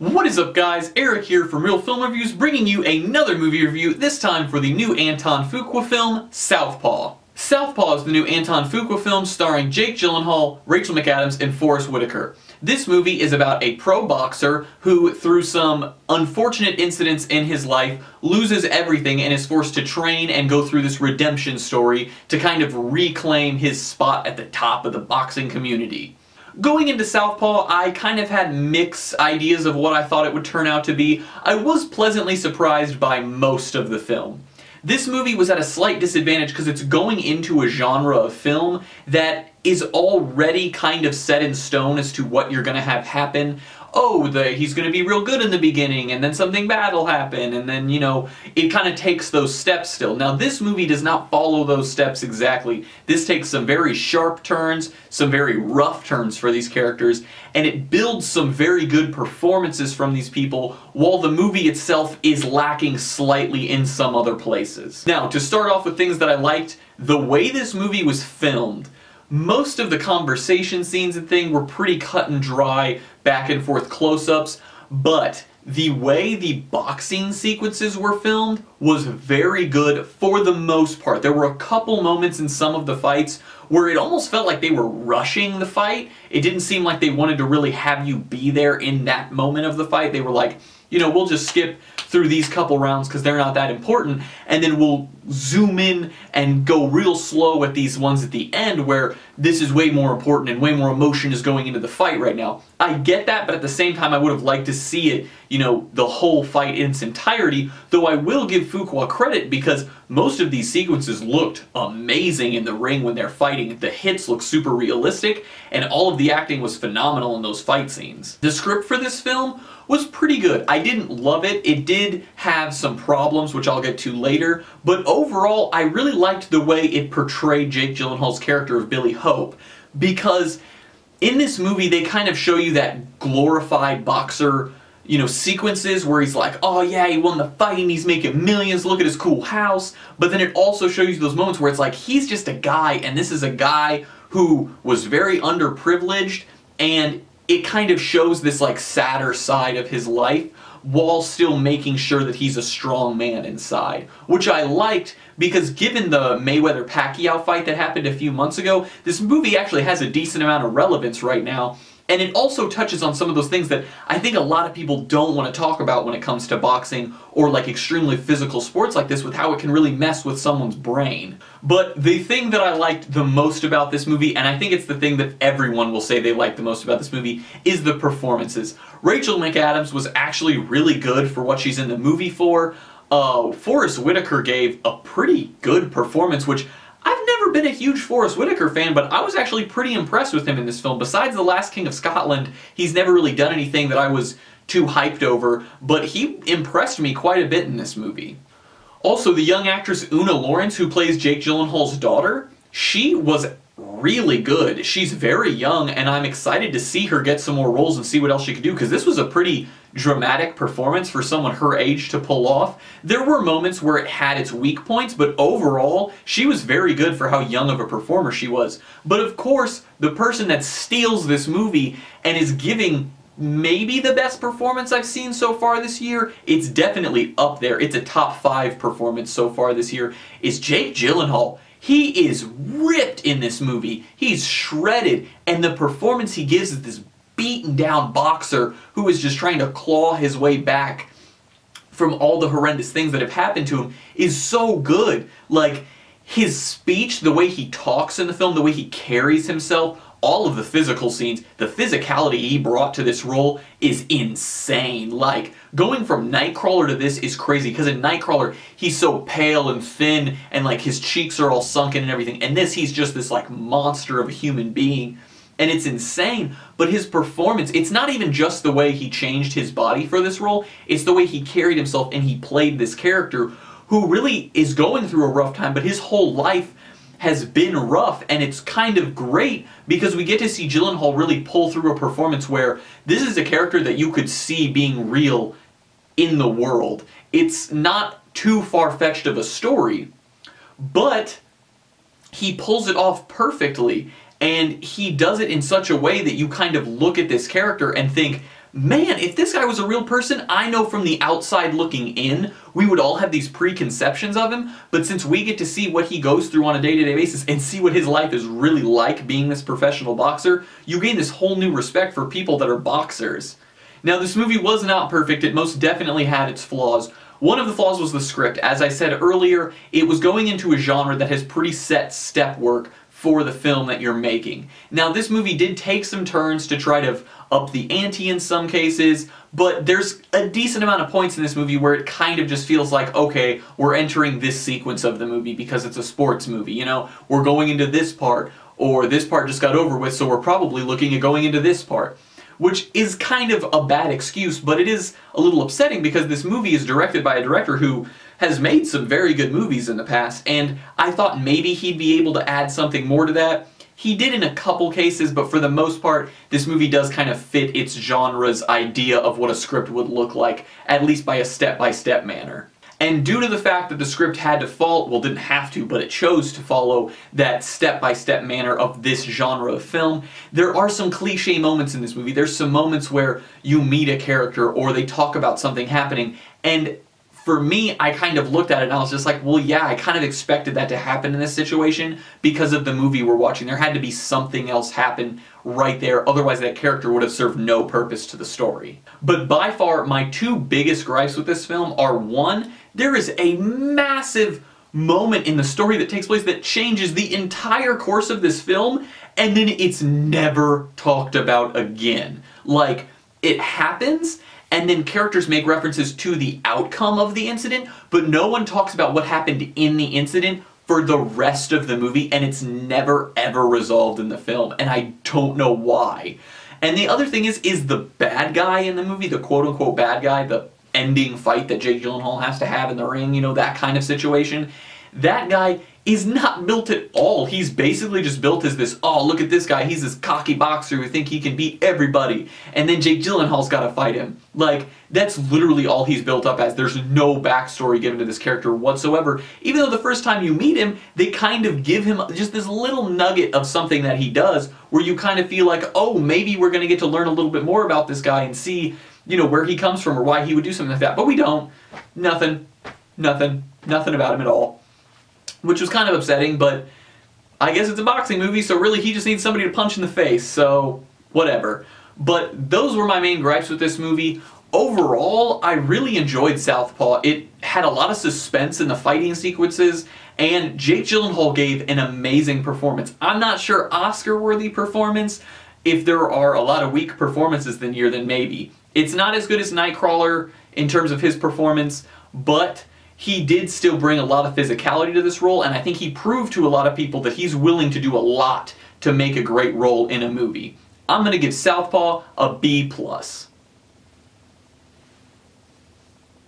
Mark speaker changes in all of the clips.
Speaker 1: What is up, guys? Eric here from Real Film Reviews, bringing you another movie review, this time for the new Anton Fuqua film, Southpaw. Southpaw is the new Anton Fuqua film starring Jake Gyllenhaal, Rachel McAdams, and Forest Whitaker. This movie is about a pro boxer who, through some unfortunate incidents in his life, loses everything and is forced to train and go through this redemption story to kind of reclaim his spot at the top of the boxing community. Going into Southpaw, I kind of had mixed ideas of what I thought it would turn out to be. I was pleasantly surprised by most of the film. This movie was at a slight disadvantage because it's going into a genre of film that is already kind of set in stone as to what you're going to have happen. Oh, he's going to be real good in the beginning, and then something bad will happen, and then, you know, it kind of takes those steps still. Now, this movie does not follow those steps exactly. This takes some very sharp turns, some very rough turns for these characters, and it builds some very good performances from these people, while the movie itself is lacking slightly in some other places. Now, to start off with things that I liked, the way this movie was filmed. Most of the conversation scenes and thing were pretty cut and dry, back and forth close-ups, but the way the boxing sequences were filmed was very good for the most part. There were a couple moments in some of the fights where it almost felt like they were rushing the fight. It didn't seem like they wanted to really have you be there in that moment of the fight. They were like, you know, we'll just skip through these couple rounds because they're not that important, and then we'll zoom in and go real slow at these ones at the end where this is way more important and way more emotion is going into the fight right now. I get that, but at the same time I would have liked to see it, you know, the whole fight in its entirety, though I will give Fuqua credit because most of these sequences looked amazing in the ring when they're fighting. The hits look super realistic, and all of the acting was phenomenal in those fight scenes. The script for this film was pretty good. I didn't love it. It did have some problems, which I'll get to later, but overall, I really liked the way it portrayed Jake Gyllenhaal's character of Billy Hope, because in this movie, they kind of show you that glorified boxer, you know, sequences where he's like, oh yeah, he won the fight and he's making millions, look at his cool house, but then it also shows you those moments where it's like, he's just a guy, and this is a guy who was very underprivileged, and it kind of shows this like sadder side of his life while still making sure that he's a strong man inside, which I liked because given the Mayweather-Pacquiao fight that happened a few months ago, this movie actually has a decent amount of relevance right now. And it also touches on some of those things that I think a lot of people don't want to talk about when it comes to boxing or like extremely physical sports like this, with how it can really mess with someone's brain. But the thing that I liked the most about this movie, and I think it's the thing that everyone will say they like the most about this movie, is the performances. Rachel McAdams was actually really good for what she's in the movie for. Forest Whitaker gave a pretty good performance, which I've never been a huge Forest Whitaker fan, but I was actually pretty impressed with him in this film. Besides The Last King of Scotland, he's never really done anything that I was too hyped over, but he impressed me quite a bit in this movie. Also, the young actress Una Lawrence, who plays Jake Gyllenhaal's daughter, she was really good. She's very young, and I'm excited to see her get some more roles and see what else she could do, because this was a pretty dramatic performance for someone her age to pull off. There were moments where it had its weak points, but overall, she was very good for how young of a performer she was. But of course, the person that steals this movie and is giving maybe the best performance I've seen so far this year, it's definitely up there, it's a top 5 performance so far this year, is Jake Gyllenhaal. He is ripped in this movie. He's shredded, and the performance he gives is this beaten down boxer who is just trying to claw his way back from all the horrendous things that have happened to him is so good. Like, his speech, the way he talks in the film, the way he carries himself, all of the physical scenes, the physicality he brought to this role is insane. Like, going from Nightcrawler to this is crazy, because in Nightcrawler, he's so pale and thin, and like his cheeks are all sunken and everything, and this, he's just this like monster of a human being, and it's insane. But his performance, it's not even just the way he changed his body for this role, it's the way he carried himself and he played this character who really is going through a rough time, but his whole life has been rough, and it's kind of great because we get to see Gyllenhaal really pull through a performance where this is a character that you could see being real in the world. It's not too far-fetched of a story, but he pulls it off perfectly, and he does it in such a way that you kind of look at this character and think, man, if this guy was a real person, I know from the outside looking in, we would all have these preconceptions of him, but since we get to see what he goes through on a day-to-day basis and see what his life is really like being this professional boxer, you gain this whole new respect for people that are boxers. Now, this movie was not perfect. It most definitely had its flaws. One of the flaws was the script. As I said earlier, it was going into a genre that has pretty set step work for the film that you're making. Now, this movie did take some turns to try to up the ante in some cases, but there's a decent amount of points in this movie where it kind of just feels like, okay, we're entering this sequence of the movie because it's a sports movie, you know? We're going into this part, or this part just got over with, so we're probably looking at going into this part. Which is kind of a bad excuse, but it is a little upsetting because this movie is directed by a director who has made some very good movies in the past, and I thought maybe he'd be able to add something more to that. He did in a couple cases, but for the most part, this movie does kind of fit its genre's idea of what a script would look like, at least by a step-by-step manner. And due to the fact that the script had to follow, well, didn't have to, but it chose to follow that step-by-step manner of this genre of film, there are some cliche moments in this movie. There's some moments where you meet a character or they talk about something happening, and for me, I kind of looked at it and I was just like, well, yeah, I kind of expected that to happen in this situation because of the movie we're watching. There had to be something else happen right there, otherwise that character would have served no purpose to the story. But by far, my two biggest gripes with this film are, one, there is a massive moment in the story that takes place that changes the entire course of this film, and then it's never talked about again. Like, it happens, and then characters make references to the outcome of the incident, but no one talks about what happened in the incident for the rest of the movie, and it's never ever resolved in the film, and I don't know why. And the other thing is the bad guy in the movie, the quote-unquote bad guy, the ending fight that Jake Gyllenhaal has to have in the ring, you know, that kind of situation, that guy is not built at all. He's basically just built as this, oh, look at this guy, he's this cocky boxer who thinks he can beat everybody, and then Jake Gyllenhaal's gotta fight him. Like, that's literally all he's built up as. There's no backstory given to this character whatsoever, even though the first time you meet him, they kind of give him just this little nugget of something that he does, where you kind of feel like, oh, maybe we're gonna get to learn a little bit more about this guy and see, you know, where he comes from or why he would do something like that, but we don't. Nothing about him at all. Which was kind of upsetting, but I guess it's a boxing movie, so really he just needs somebody to punch in the face, so whatever. But those were my main gripes with this movie. Overall, I really enjoyed Southpaw. It had a lot of suspense in the fighting sequences, and Jake Gyllenhaal gave an amazing performance. I'm not sure Oscar-worthy performance. If there are a lot of weak performances this year, then maybe. It's not as good as Nightcrawler in terms of his performance, but he did still bring a lot of physicality to this role, and I think he proved to a lot of people that he's willing to do a lot to make a great role in a movie. I'm going to give Southpaw a B+.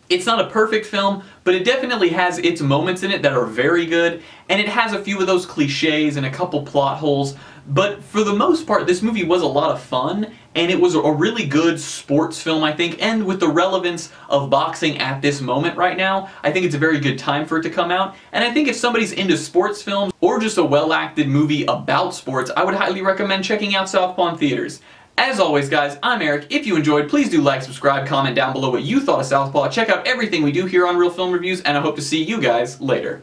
Speaker 1: It's not a perfect film, but it definitely has its moments in it that are very good, and it has a few of those cliches and a couple plot holes, but for the most part, this movie was a lot of fun, and it was a really good sports film, I think, and with the relevance of boxing at this moment right now, I think it's a very good time for it to come out, and I think if somebody's into sports films, or just a well-acted movie about sports, I would highly recommend checking out Southpaw in theaters. As always, guys, I'm Eric. If you enjoyed, please do like, subscribe, comment down below what you thought of Southpaw. Check out everything we do here on Real Film Reviews, and I hope to see you guys later.